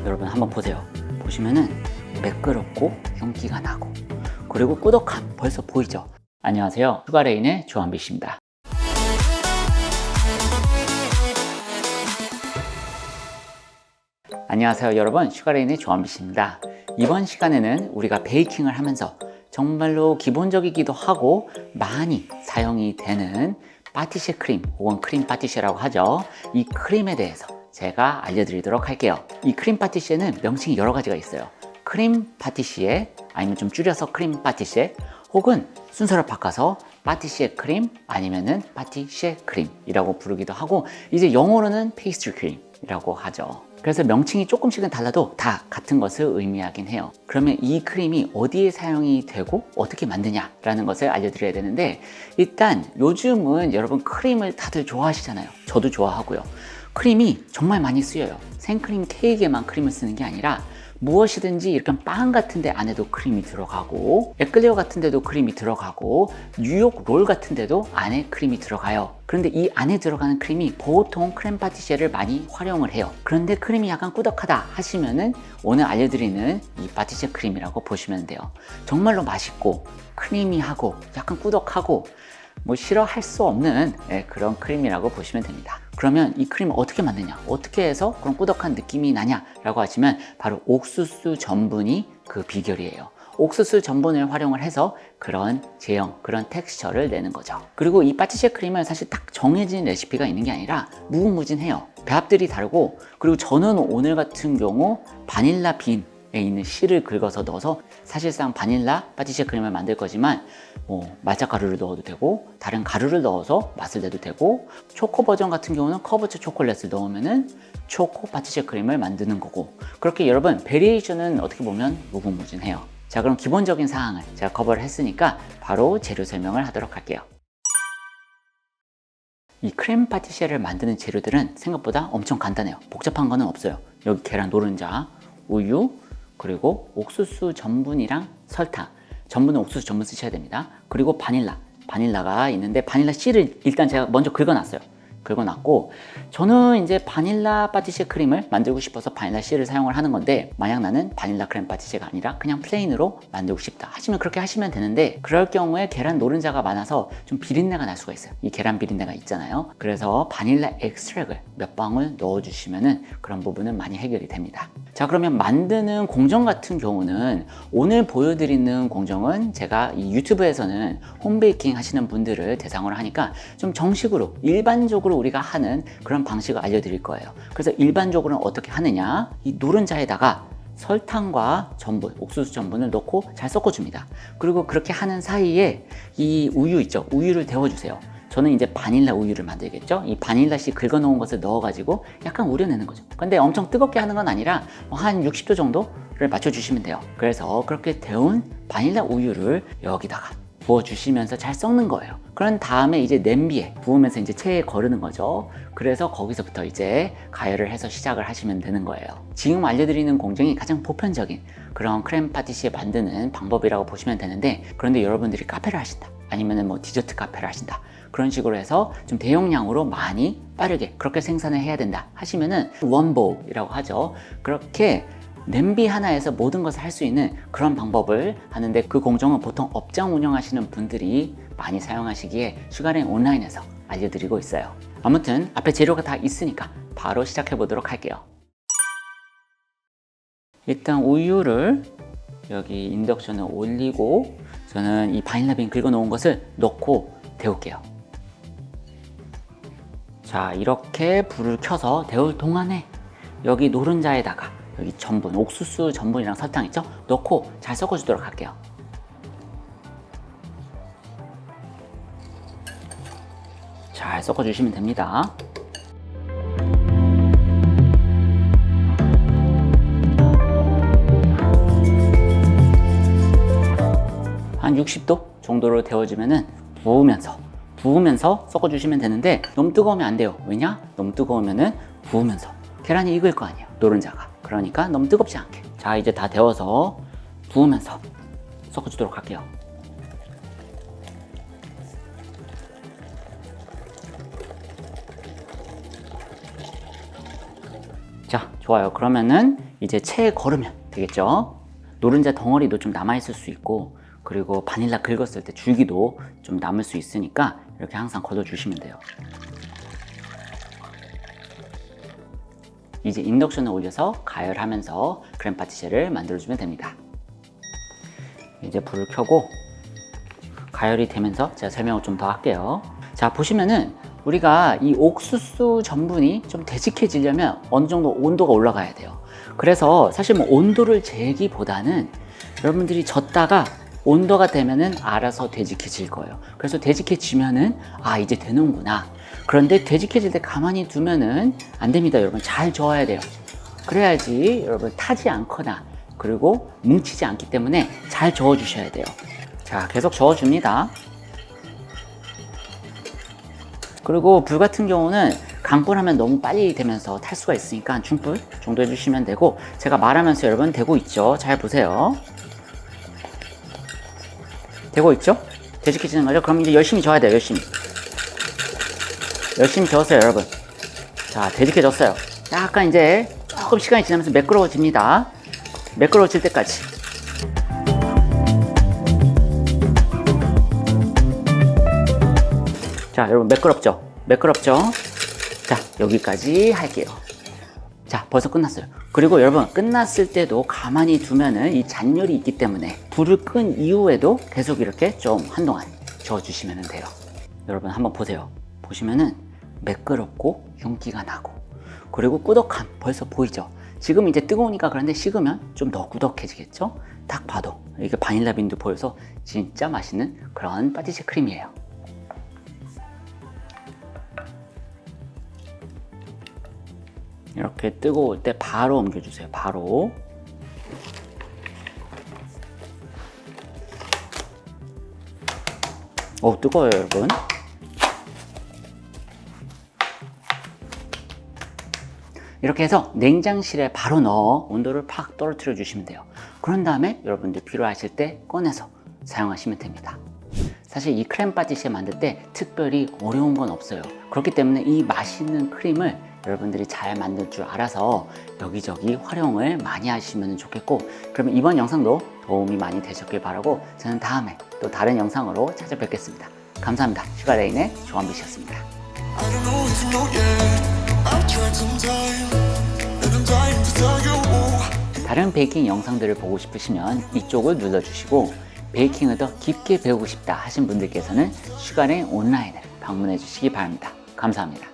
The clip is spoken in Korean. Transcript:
여러분 한번 보세요. 보시면은 매끄럽고 윤기가 나고 그리고 꾸덕함 벌써 보이죠? 안녕하세요. 슈가레인의 조한비 씨입니다. 안녕하세요 여러분, 슈가레인의 조한비 씨입니다. 이번 시간에는 우리가 베이킹을 하면서 정말로 기본적이기도 하고 많이 사용이 되는 파티쉐 크림 혹은 크림 파티쉐라고 하죠. 이 크림에 대해서 제가 알려드리도록 할게요. 이 크림 파티쉐는 명칭이 여러 가지가 있어요. 크림 파티시에, 아니면 좀 줄여서 크림 파티쉐, 혹은 순서를 바꿔서 파티시에 크림, 아니면은 파티쉐 크림이라고 부르기도 하고, 이제 영어로는 페이스트리 크림이라고 하죠. 그래서 명칭이 조금씩은 달라도 다 같은 것을 의미하긴 해요. 그러면 이 크림이 어디에 사용이 되고 어떻게 만드냐라는 것을 알려드려야 되는데, 일단 요즘은 여러분 크림을 다들 좋아하시잖아요. 저도 좋아하고요. 크림이 정말 많이 쓰여요. 생크림 케이크에만 크림을 쓰는 게 아니라 무엇이든지 이렇게 빵 같은 데 안에도 크림이 들어가고, 에클레어 같은 데도 크림이 들어가고, 뉴욕 롤 같은 데도 안에 크림이 들어가요. 그런데 이 안에 들어가는 크림이 보통 크림 파티쉐를 많이 활용을 해요. 그런데 크림이 약간 꾸덕하다 하시면은 오늘 알려드리는 이 파티쉐 크림이라고 보시면 돼요. 정말로 맛있고 크리미하고 약간 꾸덕하고 뭐 싫어할 수 없는 그런 크림이라고 보시면 됩니다. 그러면 이 크림을 어떻게 만드냐, 어떻게 해서 그런 꾸덕한 느낌이 나냐 라고 하시면 바로 옥수수 전분이 그 비결이에요. 옥수수 전분을 활용을 해서 그런 제형, 그런 텍스처를 내는 거죠. 그리고 이 파티쉐 크림은 사실 딱 정해진 레시피가 있는 게 아니라 무궁무진해요. 배합들이 다르고, 그리고 저는 오늘 같은 경우 바닐라 빈 에 있는 씨를 긁어서 넣어서 사실상 바닐라 파티쉐 크림을 만들 거지만 말차 가루를 넣어도 되고 다른 가루를 넣어서 맛을 내도 되고, 초코 버전 같은 경우는 커버처 초콜릿을 넣으면은 초코 파티쉐 크림을 만드는 거고, 그렇게 여러분 베리에이션은 어떻게 보면 무궁무진해요. 자, 그럼 기본적인 사항을 제가 커버를 했으니까 바로 재료 설명을 하도록 할게요. 이 크림 파티쉐를 만드는 재료들은 생각보다 엄청 간단해요. 복잡한 거는 없어요. 여기 계란 노른자, 우유, 그리고 옥수수 전분이랑 설탕, 전분은 옥수수 전분 쓰셔야 됩니다. 그리고 바닐라가 있는데, 바닐라 씨를 일단 제가 먼저 긁어놨어요. 긁어놨고, 저는 이제 바닐라 파티쉐 크림을 만들고 싶어서 바닐라 씨를 사용을 하는 건데, 만약 나는 바닐라 크림 파티쉐가 아니라 그냥 플레인으로 만들고 싶다 하시면 그렇게 하시면 되는데, 그럴 경우에 계란 노른자가 많아서 좀 비린내가 날 수가 있어요. 이 계란 비린내가 있잖아요. 그래서 바닐라 엑스트랙을 몇 방울 넣어주시면은 그런 부분은 많이 해결이 됩니다. 자, 그러면 만드는 공정 같은 경우는, 오늘 보여드리는 공정은 제가 이 유튜브에서는 홈베이킹 하시는 분들을 대상으로 하니까 좀 정식으로 일반적으로 우리가 하는 그런 방식을 알려드릴 거예요. 그래서 일반적으로는 어떻게 하느냐, 이 노른자에다가 설탕과 전분, 옥수수 전분을 넣고 잘 섞어줍니다. 그리고 그렇게 하는 사이에 이 우유 있죠, 우유를 데워주세요. 저는 이제 바닐라 우유를 만들겠죠. 이 바닐라 씨 긁어 놓은 것을 넣어가지고 약간 우려내는 거죠. 근데 엄청 뜨겁게 하는 건 아니라 한 60도 정도를 맞춰주시면 돼요. 그래서 그렇게 데운 바닐라 우유를 여기다가 부어주시면서 잘 섞는 거예요. 그런 다음에 이제 냄비에 부으면서 이제 체에 거르는 거죠. 그래서 거기서부터 이제 가열을 해서 시작을 하시면 되는 거예요. 지금 알려드리는 공정이 가장 보편적인 그런 크림 파티시에 만드는 방법이라고 보시면 되는데, 그런데 여러분들이 카페를 하신다, 아니면은 뭐 디저트 카페를 하신다, 그런 식으로 해서 좀 대용량으로 많이 빠르게 그렇게 생산을 해야 된다 하시면은 원볼이라고 하죠. 그렇게 냄비 하나에서 모든 것을 할 수 있는 그런 방법을 하는데, 그 공정은 보통 업장 운영하시는 분들이 많이 사용하시기에 슈가레인 온라인에서 알려드리고 있어요. 아무튼 앞에 재료가 다 있으니까 바로 시작해 보도록 할게요. 일단 우유를 여기 인덕션에 올리고, 저는 이 바닐라 빈 긁어 놓은 것을 넣고 데울게요. 자, 이렇게 불을 켜서 데울 동안에 여기 노른자에다가 여기 전분, 옥수수 전분이랑 설탕 있죠? 넣고 잘 섞어주도록 할게요. 잘 섞어주시면 됩니다. 한 60도 정도로 데워지면은 부으면서 섞어주시면 되는데, 너무 뜨거우면 안 돼요. 왜냐? 너무 뜨거우면은 부으면서 계란이 익을 거 아니에요, 노른자가. 그러니까 너무 뜨겁지 않게. 자, 이제 다 데워서 부으면서 섞어주도록 할게요. 자, 좋아요. 그러면은 이제 체에 걸으면 되겠죠. 노른자 덩어리도 좀 남아있을 수 있고, 그리고 바닐라 긁었을 때 줄기도 좀 남을 수 있으니까 이렇게 항상 걷어주시면 돼요. 이제 인덕션을 올려서 가열하면서 크렘 파티쉐를 만들어주면 됩니다. 이제 불을 켜고 가열이 되면서 제가 설명을 좀 더 할게요. 자, 보시면은 우리가 이 옥수수 전분이 좀 되직해지려면 어느 정도 온도가 올라가야 돼요. 그래서 사실 뭐 온도를 재기보다는 여러분들이 젓다가 온도가 되면은 알아서 되직해질 거예요. 그래서 되직해지면은 아, 이제 되는구나. 그런데 되직해질 때 가만히 두면은 안 됩니다. 여러분, 잘 저어야 돼요. 그래야지 여러분 타지 않거나 그리고 뭉치지 않기 때문에 잘 저어 주셔야 돼요. 자, 계속 저어 줍니다. 그리고 불 같은 경우는 강불 하면 너무 빨리 되면서 탈 수가 있으니까 중불 정도 해주시면 되고, 제가 말하면서 여러분 되고 있죠? 잘 보세요. 되고 있죠? 되직해지는 거죠? 그럼 이제 열심히 저어야 돼요. 열심히 저으세요, 여러분. 자, 되직해졌어요. 약간 이제 조금 시간이 지나면서 매끄러워집니다. 매끄러워질 때까지. 자, 여러분 매끄럽죠? 매끄럽죠? 자, 여기까지 할게요. 자, 벌써 끝났어요. 그리고 여러분, 끝났을 때도 가만히 두면은 이 잔열이 있기 때문에 불을 끈 이후에도 계속 이렇게 좀 한동안 저어주시면 돼요. 여러분 한번 보세요. 보시면은 매끄럽고 윤기가 나고, 그리고 꾸덕함 벌써 보이죠? 지금 이제 뜨거우니까 그런데 식으면 좀 더 꾸덕해지겠죠? 딱 봐도 이게 바닐라 빈도 보여서 진짜 맛있는 그런 파티쉐 크림이에요. 이렇게 뜨거울 때 바로 옮겨주세요. 바로. 뜨거워요, 여러분. 이렇게 해서 냉장실에 바로 넣어 온도를 팍 떨어뜨려 주시면 돼요. 그런 다음에 여러분들 필요하실 때 꺼내서 사용하시면 됩니다. 사실 이 크렘 파티쉐 만들 때 특별히 어려운 건 없어요. 그렇기 때문에 이 맛있는 크림을 여러분들이 잘 만들 줄 알아서 여기저기 활용을 많이 하시면 좋겠고, 그러면 이번 영상도 도움이 많이 되셨길 바라고, 저는 다음에 또 다른 영상으로 찾아뵙겠습니다. 감사합니다. 슈가레인의 조한빛이었습니다. 다른 베이킹 영상들을 보고 싶으시면 이쪽을 눌러주시고, 베이킹을 더 깊게 배우고 싶다 하신 분들께서는 슈가레인 온라인을 방문해 주시기 바랍니다. 감사합니다.